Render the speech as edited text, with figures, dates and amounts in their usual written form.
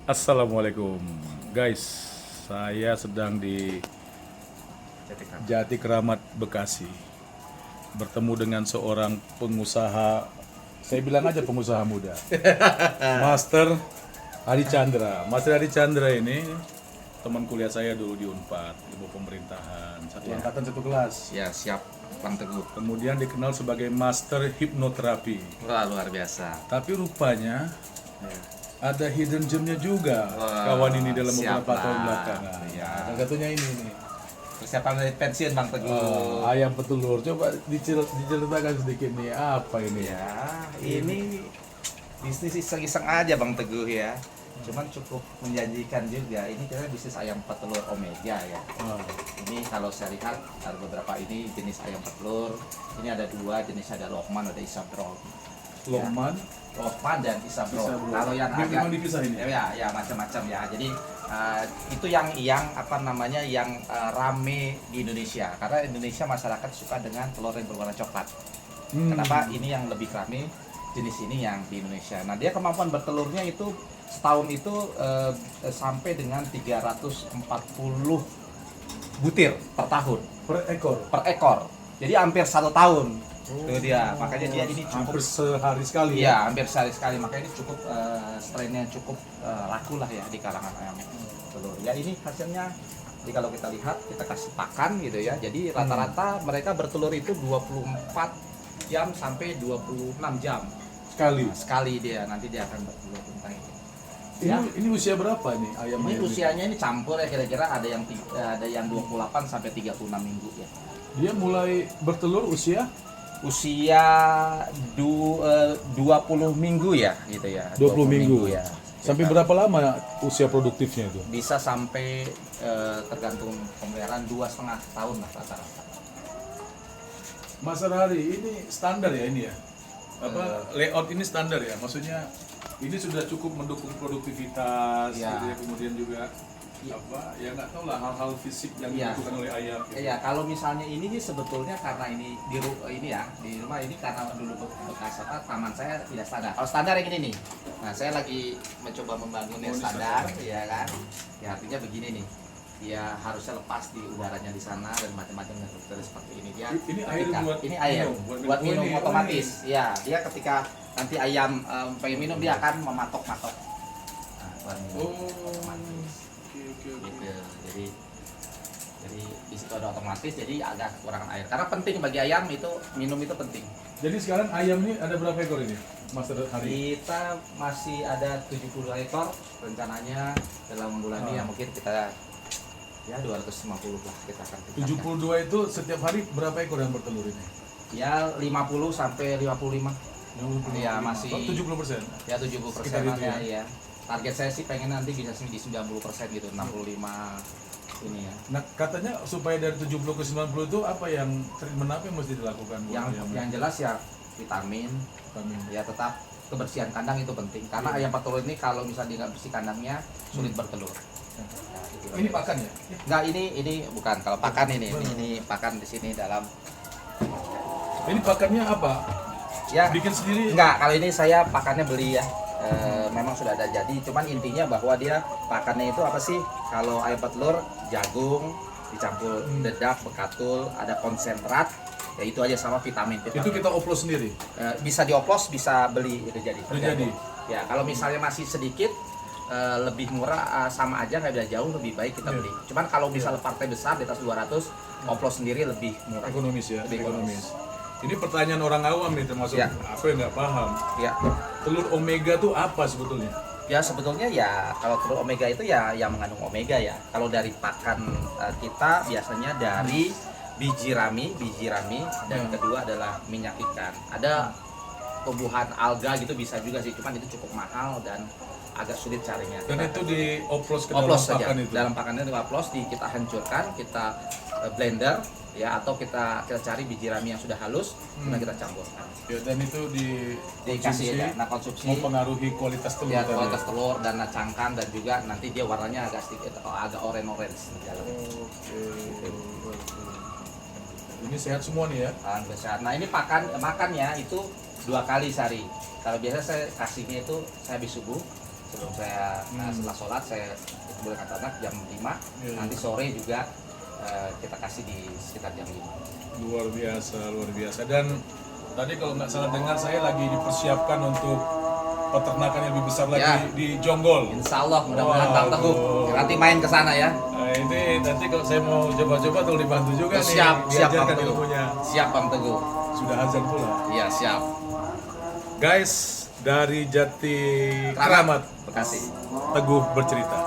Assalamualaikum guys, saya sedang di Jati Keramat, Bekasi, bertemu dengan seorang pengusaha, saya bilang aja pengusaha muda, Master Hadi Chandra. Master Hadi Chandra ini teman kuliah saya dulu di Unpad, ilmu pemerintahan, satu angkatan satu kelas. Ya, siap Bang Teguh. Kemudian dikenal sebagai Master Hipnoterapi. Wah, luar biasa. Tapi rupanya Ya. ada hidden gemnya juga, Wah, kawan ini dalam siap beberapa tahun lah. belakangan. Ya. Salah satunya ini nih. Persiapan dari pensiun Bang Teguh. Ayam petelur. Coba diceritakan sedikit nih, apa ini? Ya, ini bisnis iseng-iseng aja Bang Teguh ya. Cuman cukup menjanjikan juga. Ini kita bisnis ayam petelur Omega ya. Ah, Ini kalau saya lihat ada beberapa ini jenis ayam petelur. Ini ada dua jenis, ada Lokman, ada Isabrol. Lokman, Lokman dan Isabrol. Isabrol. Kalau yang Ini agak memang dipisah ini? ya macam-macam ya. Jadi itu yang apa namanya yang rame di Indonesia. Karena Indonesia masyarakat suka dengan telur yang berwarna coklat. Kenapa ini yang lebih rame jenis ini yang di Indonesia. Nah, dia kemampuan bertelurnya itu setahun itu sampai dengan 340 butir per tahun, per ekor? per ekor. Jadi hampir 1 tahun. Itu dia. Makanya dia ini cukup Hampir sehari sekali ya? iya, hampir sehari sekali. Makanya ini cukup strainnya cukup laku lah ya di kalangan ayam telur. Ya ini hasilnya. Jadi kalau kita lihat, kita kasih pakan gitu ya. Jadi rata-rata mereka bertelur itu 24 jam sampai 26 jam. Sekali? Nah, sekali dia, nanti dia akan bertelur tentang itu. Ini, Ya. ini usia berapa nih ayam? Ini usianya ini campur ya, kira-kira ada yang 28 sampai 36 minggu ya. Dia mulai bertelur usia? Usia 20 minggu ya gitu ya. 20 minggu ya. Sampai Kita berapa lama usia produktifnya itu? bisa sampai tergantung pemeliharaan 2,5 tahun lah rata-rata. Mas Hari, ini standar ya ini ya? Layout ini standar ya? Maksudnya ini sudah cukup mendukung produktivitas, Ya. gitu ya, kemudian juga ya nggak tahu lah hal-hal fisik yang Ya. dilakukan oleh ayam. Gitu. Ya kalau misalnya ini nih sebetulnya karena ini di rumah ini karena dulu bekas taman saya tidak standar. Kalau standar yang ini nih. Nah, saya lagi mencoba membangun yang ini standar, standar. ya kan. Ya artinya begini nih. Dia harusnya lepas di udaranya di sana dan macam-macam dan seperti ini dia. Ini air buat ini air minum, buat minum ini, otomatis. Ya, dia ketika nanti ayam pengen minum dia akan mematok-matok. Nah, buat minum otomatis. Oke. Gitu. Jadi di situ ada otomatis, jadi agak kekurangan air. Karena penting bagi ayam itu minum itu penting. Jadi sekarang ayam ini ada berapa ekor ini, Mas Hari? Kita masih ada 72 ekor rencananya dalam bulan ini ya mungkin kita ya 250 lah kita akan tingkatkan. 72 itu setiap hari berapa ekor yang bertelur ini? Ya 50 sampai 55. Iya, masih 70%. Ya 70 Sekitar itu ya? ya. Target saya sih pengen nanti bisa di 90% gitu, 65 ini ya. Nah, katanya supaya dari 70 ke 90 itu apa yang treatment apa yang mesti dilakukan buat ayam? Yang jelas ya vitamin, ya tetap kebersihan kandang itu penting karena ayam petelur ini kalau misalnya dia nggak bersih kandangnya sulit bertelur. Nah, itu Ini pakan ya? nggak, ini bukan, kalau pakan ini pakan di sini dalam Ini pakannya apa? ya. Bikin sendiri? Enggak, kalau ini saya pakannya beli ya. Memang sudah ada jadi, cuman intinya bahwa dia pakannya itu apa sih? Kalau ayam petelur jagung dicampur dedak, bekatul, ada konsentrat, ya itu aja sama vitamin. Itu kita oplos sendiri? Bisa dioplos, bisa beli udah jadi. Udah jadi? Ya, kalau misalnya masih sedikit lebih murah sama aja, nggak beda jauh, lebih baik kita beli. Cuman kalau misalnya partai besar di atas 200, oplos sendiri lebih murah. Ekonomis ya? Lebih ekonomis. Ini pertanyaan orang awam nih termasuk Ya. aku yang nggak paham. Ya. Telur omega tuh apa sebetulnya? Ya sebetulnya ya kalau telur omega itu ya yang mengandung omega ya. Kalau dari pakan kita biasanya dari biji rami dan kedua adalah minyak ikan. Ada tumbuhan alga gitu bisa juga sih, cuman itu cukup mahal dan agak sulit carinya. Dan itu dioplos ke dalam oplos saja. pakan itu? Dalam pakannya dioplos, kita hancurkan, kita blender ya, atau kita cari biji rami yang sudah halus, kemudian kita campurkan. Ya, dan itu Dikasih ya, nah konsumsi mempengaruhi kualitas telur ya, tadi. kualitas telur dan cangkang, dan juga nanti dia warnanya agak sedikit agak orange di dalam. Ini sehat semua nih ya? Besar. Nah ini makannya itu 2 kali sehari. Kalau biasa saya kasihnya itu saya habis subuh sebelum saya setelah sholat saya bolehkan ternak jam 5. Iya. Nanti sore juga kita kasih di sekitar jam 5. Luar biasa. Dan tadi kalau nggak salah dengar saya lagi dipersiapkan untuk peternakan yang lebih besar lagi Ya. di Jonggol. Insya Allah mudah-mudahan Bang Teguh Waduh. nanti main ke sana ya. Nah, ini nanti kalau saya mau coba-coba tuh dibantu juga nih. Siap Diajarkan Bang Teguh. ilmunya. Siap Bang Teguh. Sudah azan pula. Iya siap. Guys, dari Jati Keramat, Bekasi. Teguh bercerita.